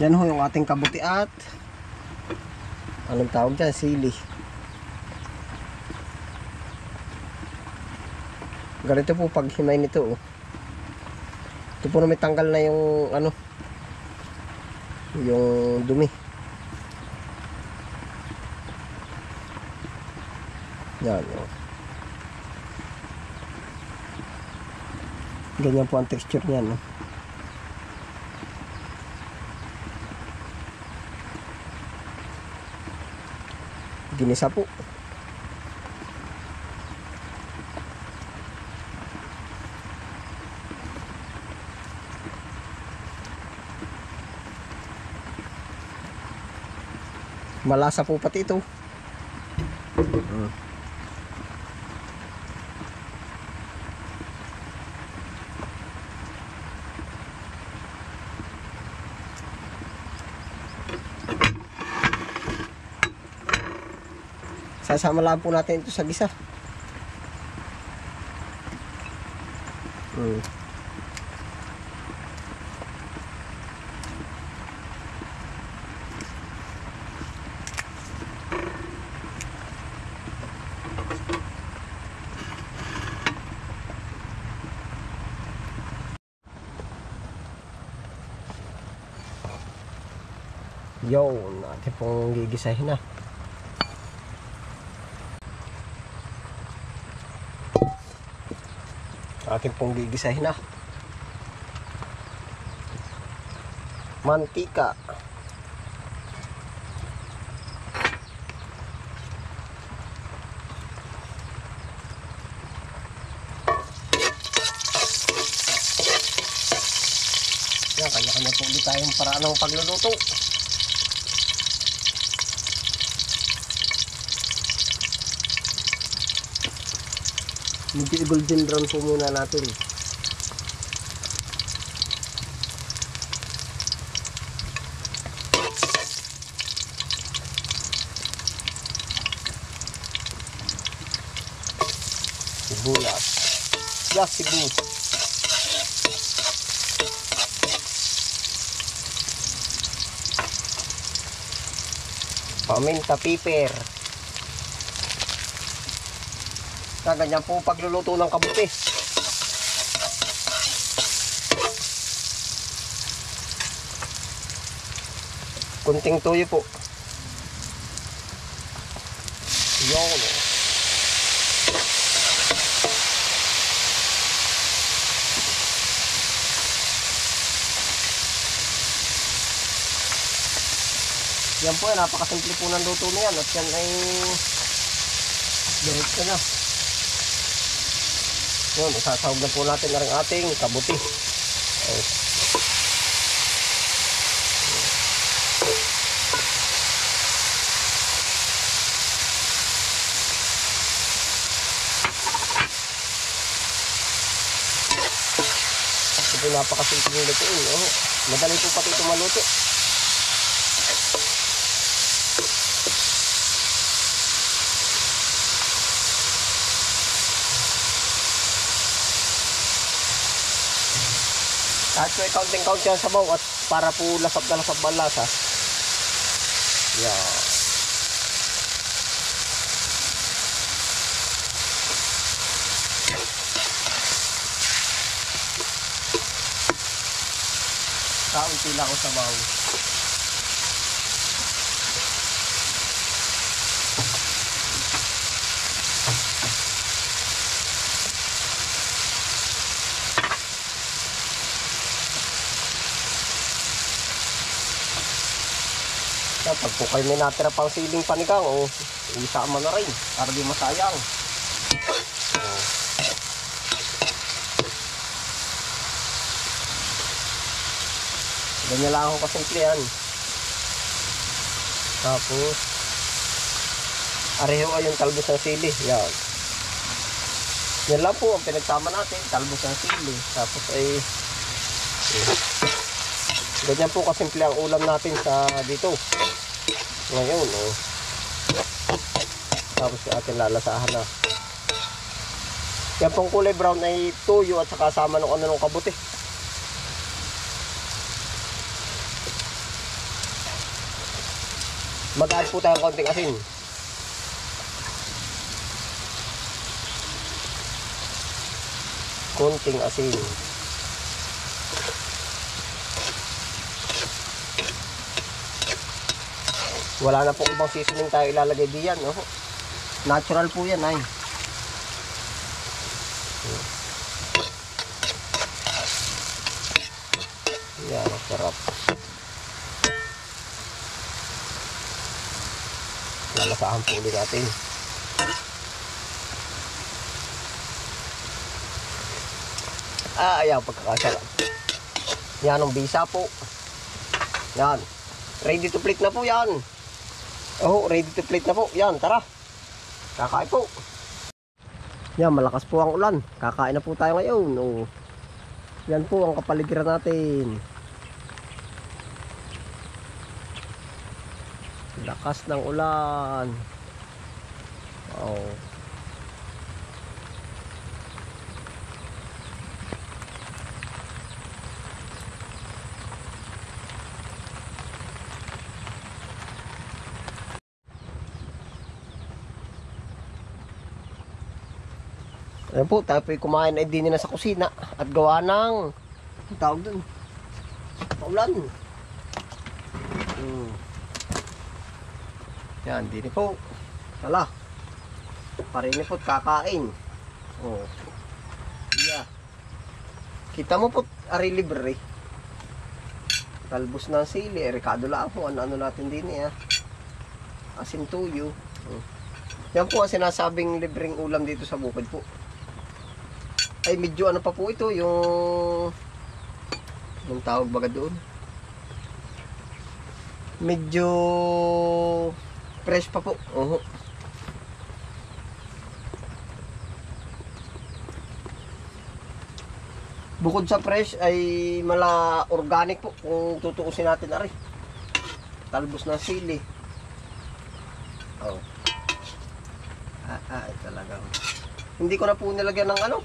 Yan ho yung ating kabuti at anong tawag dyan? Sili. Ganito po pag himay nito oh. Ito po na may tanggal na yung ano, yung dumi. Yan oh. Ganyan po ang texture niyan no? Ginisa po. Malasa po pati ito. Sasama lang po natin ito sa gisa. Yun, natin pong gigisahin na. Atin pong gigisahin na. Mantika. Yan, kanya-kanya po ulit tayong paraan ng pagluluto. Medyo golden brown po muna natin. Sibuyas. Yes, sibuyas. Paminta, piper. Ganyan po pagluluto ng kabuti. Kunting toyo po. Yun. Yan po, napakasimple po ng luto na yan. At yan ay diretso na. Yun, isasahog na po natin ang ating kabuti. Okay. Ito napakasimple ng lutuin. Oh. Madali po pati ito maluto. Kahit ko i-counting-count yan sa baw at para po lasap na lasap ang lasa. Yan. Kaunti lang ako sa baw. Pag po kayo may natira pang siling panigang o isama na rin para di masayang. Ganyan lang ako kasimple yan. Tapos areho ay yung talbos ng sili. Yan. Yan lang po ang pinagsama natin, talbos ng sili. Tapos ay ganyan po kasimple ang ulam natin sa dito ngayon. Oh. Tapos atin lalasahan na. Yan pong kulay brown ay tuyo at saka sama ng ano ng kabuti. Mag-add po tayo ng konting asin. Konting asin. Wala na po ibang seasoning tayo ilalagay diyan, no? Natural po yan, ay. Yan, sarap. Lalasahan po ulit natin. Ayan, pagkakasarap. Yan ang bisa po. Yan. Ready to plate na po yan. Oh, ready to plate na po. Yan, tara. Kakain po. Yan, malakas po ang ulan. Kakain na po tayo ngayon. Oh. Yan po ang kapaligiran natin. Lakas ng ulan. Oh. Ayan po, tayo po kumain ay din na sa kusina at gawa ng tawag dun, paulan. Yan, din po. Tala. Parini po kakain. Oh. Yeah. Kita mo po, ari libre. Talbos ng sili, rekado lang po. Ano natin din eh. Asin tuyo. Yan po ang sinasabing libreng ulam dito sa bukid po. Ay medyo ano pa po ito, yung tawag baga doon, medyo fresh pa po. Bukod sa fresh ay mala organic po kung tutuusin natin ari. Talbos ng sili. Oh. Talagang hindi ko na po nilagyan ng ano,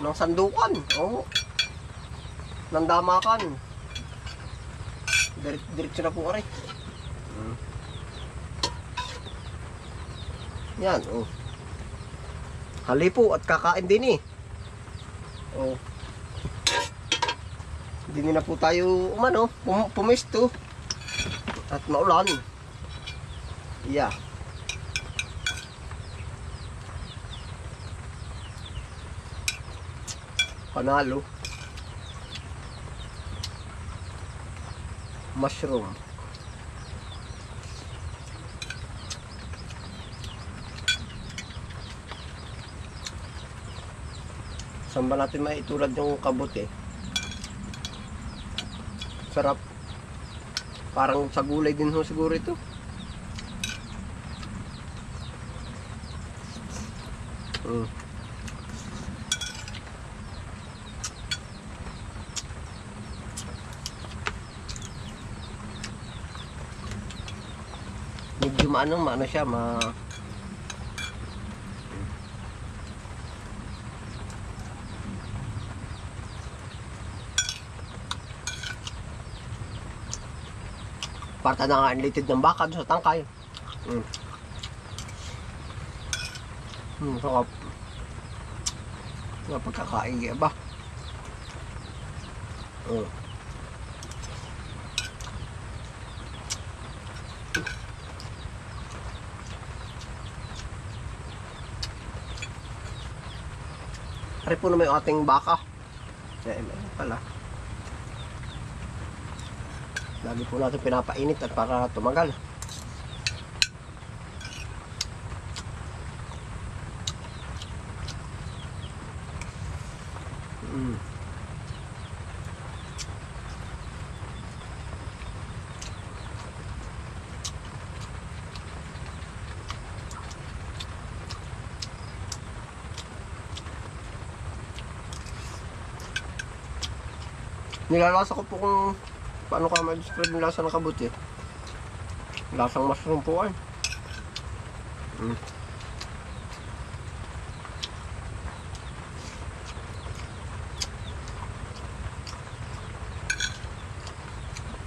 ng sandukan. Oh. Ng damakan. Diretso na po aray. Yan, oh. Hali po at kakain din eh. Oh. Hindi na po tayo pumisto at maulan. Yeah. Panalo. Mushroom. Saan ba natin maitulad yung kabote? Sarap. Parang sa gulay din ho siguro ito. Medyo maano siya, parta na nga inlated ng baka doon sa tangkay. Sarap. Pagkakain ba? Ari po naman yung ating baka. Pala. Lagi po natin pinapainit at para tumagal. Nilalasa ko po kung paano ka ma-describe yung lasa ng kabuti. Lasang mushroom po ay.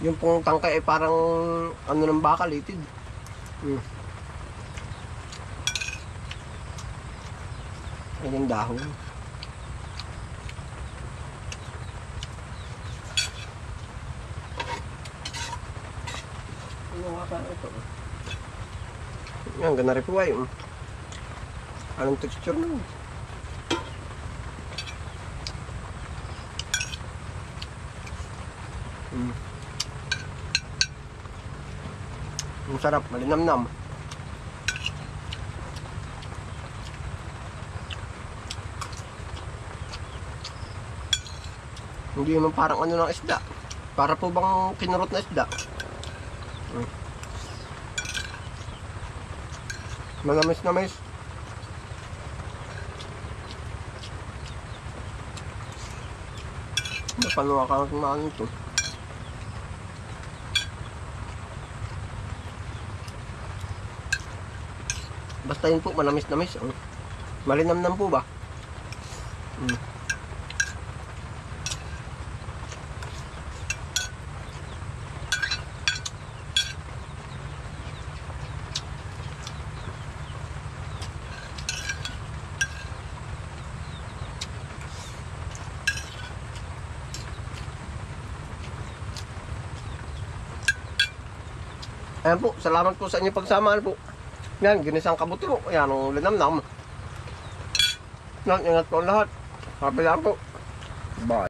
Yung pong tangkay ay parang ano ng baka, litid. Yan yung dahon. Ano nga pa ito? Yan, gana rin po ay. Anong texture nun? Ang sarap, malinamnam. Hindi naman parang ano ng isda. Para po bang kinurot na isda. Manamis-namis. Napaluwa ka ng ano ito. Basta yun po, manamis-namis. Malinamnam po ba? Ayan po, salamat po sa inyong pagsama po. Yan, ginisang kabuti po. Ayan, ang linamnam. Yan, ingat po ang lahat. Happy lang po. Bye.